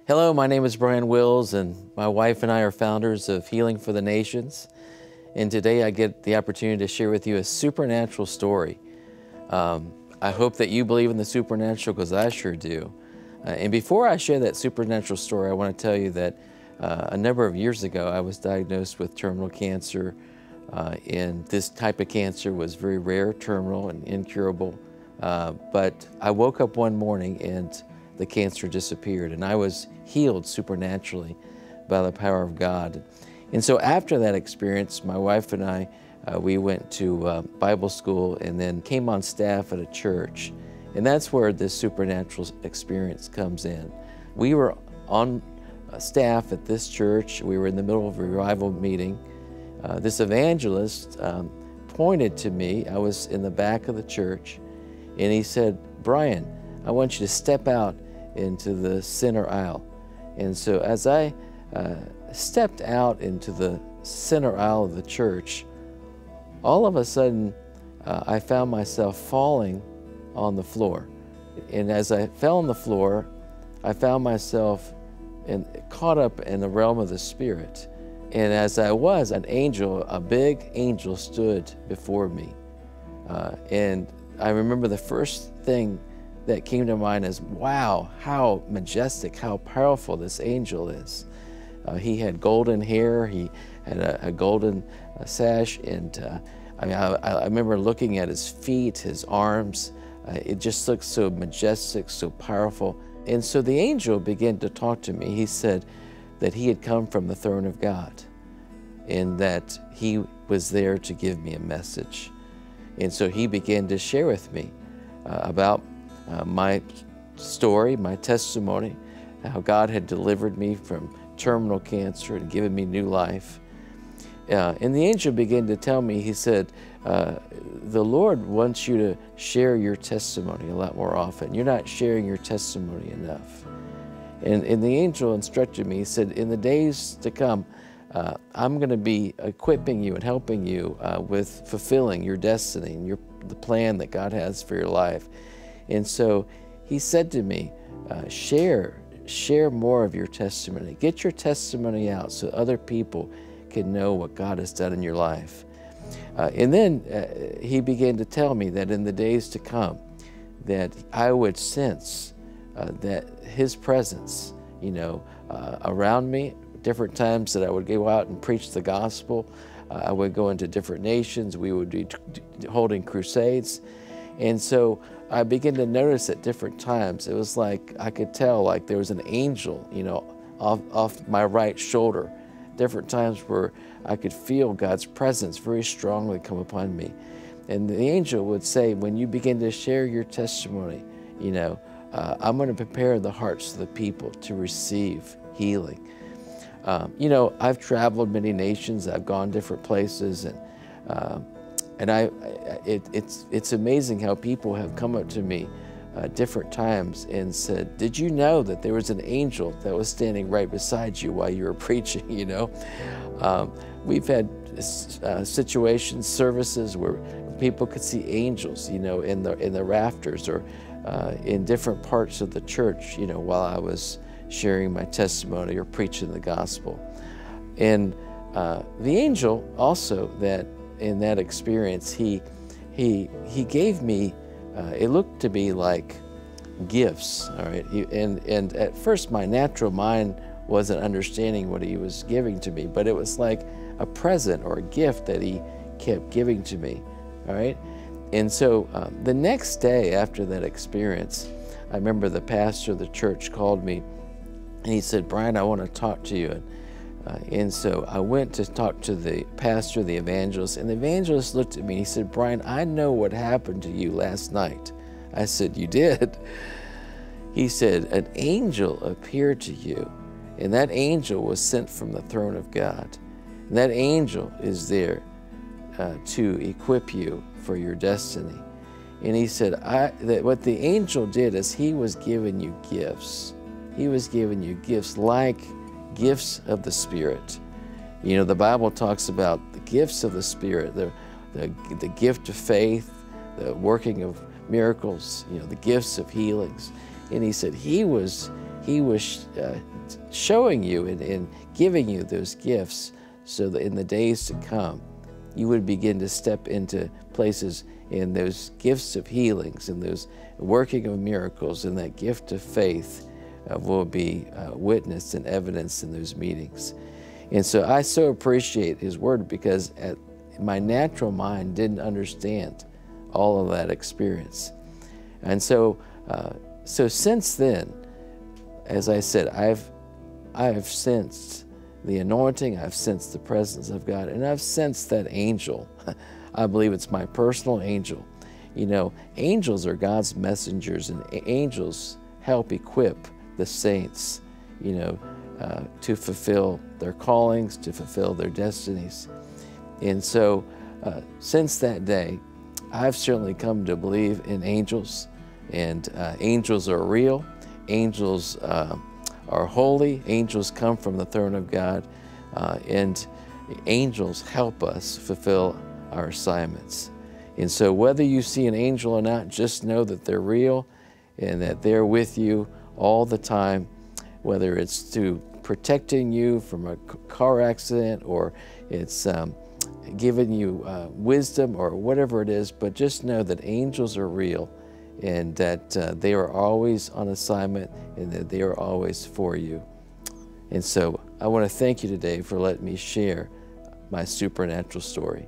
Hello, my name is Brian Wills, and my wife and I are founders of Healing for the Nations. And today I get the opportunity to share with you a supernatural story. I hope that you believe in the supernatural, because I sure do. And before I share that supernatural story, I want to tell you that a number of years ago I was diagnosed with terminal cancer. And this type of cancer was very rare, terminal, and incurable. But I woke up one morning and the cancer disappeared, and I was healed supernaturally by the power of God. And so after that experience, my wife and I, we went to Bible school and then came on staff at a church. And that's where this supernatural experience comes in. We were on staff at this church. We were in the middle of a revival meeting. This evangelist pointed to me. I was in the back of the church, and he said, "Brian, I want you to step out into the center aisle." And so as I stepped out into the center aisle of the church, all of a sudden I found myself falling on the floor. And as I fell on the floor, I found myself caught up in the realm of the Spirit. And as I was, an angel, a big angel, stood before me. And I remember the first thing that came to mind is, wow, how majestic, how powerful this angel is. He had golden hair, he had a golden sash, and I remember looking at his feet, his arms. It just looked so majestic, so powerful. And so the angel began to talk to me. He said that he had come from the throne of God and that he was there to give me a message. And so he began to share with me about my story, my testimony, how God had delivered me from terminal cancer and given me new life. And the angel began to tell me, he said, the Lord wants you to share your testimony a lot more often. You're not sharing your testimony enough. And the angel instructed me, he said, in the days to come, I'm going to be equipping you and helping you with fulfilling your destiny and the plan that God has for your life. And so he said to me, share more of your testimony. Get your testimony out so other people can know what God has done in your life. And then he began to tell me that in the days to come, that I would sense that his presence, around me. Different times that I would go out and preach the gospel. I would go into different nations. We would be holding crusades. And so I began to notice at different times, it was like I could tell like there was an angel, off my right shoulder. Different times where I could feel God's presence very strongly come upon me. And the angel would say, when you begin to share your testimony, I'm going to prepare the hearts of the people to receive healing. I've traveled many nations. I've gone different places, and it's amazing how people have come up to me different times and said, "Did you know that there was an angel that was standing right beside you while you were preaching?" We've had situations, services where people could see angels, in the rafters or in different parts of the church, while I was sharing my testimony or preaching the gospel. And the angel also, that in that experience, he gave me, it looked to be like gifts, all right? And at first my natural mind wasn't understanding what he was giving to me, but it was like a present or a gift that he kept giving to me, all right? And so the next day after that experience, I remember the pastor of the church called me and he said, "Brian, I want to talk to you." And so I went to talk to the pastor, the evangelist, and the evangelist looked at me and he said, "Brian, I know what happened to you last night." I said, "You did?" He said, "An angel appeared to you, and that angel was sent from the throne of God. And that angel is there to equip you for your destiny." And he said, that what the angel did is he was giving you gifts. He was giving you gifts like gifts of the Spirit. The Bible talks about the gifts of the Spirit, the gift of faith, the working of miracles, the gifts of healings. And he said he was He was showing you and giving you those gifts so that in the days to come, you would begin to step into places in those gifts of healings and those working of miracles, and that gift of faith will be witnessed and evidenced in those meetings. And so I so appreciate his word, because my natural mind didn't understand all of that experience. And so since then, as I said, I have sensed the anointing, I've sensed the presence of God, and I've sensed that angel. I believe it's my personal angel. You know, angels are God's messengers, and angels help equip the saints, you know, to fulfill their callings, to fulfill their destinies. And so since that day, I've certainly come to believe in angels, and angels are real. Angels are holy. Angels come from the throne of God, and angels help us fulfill our assignments. And so whether you see an angel or not, just know that they're real and that they're with you all the time, whether it's to protecting you from a car accident, or it's giving you wisdom, or whatever it is. But just know that angels are real, and that they are always on assignment, and that they are always for you. And so I want to thank you today for letting me share my supernatural story.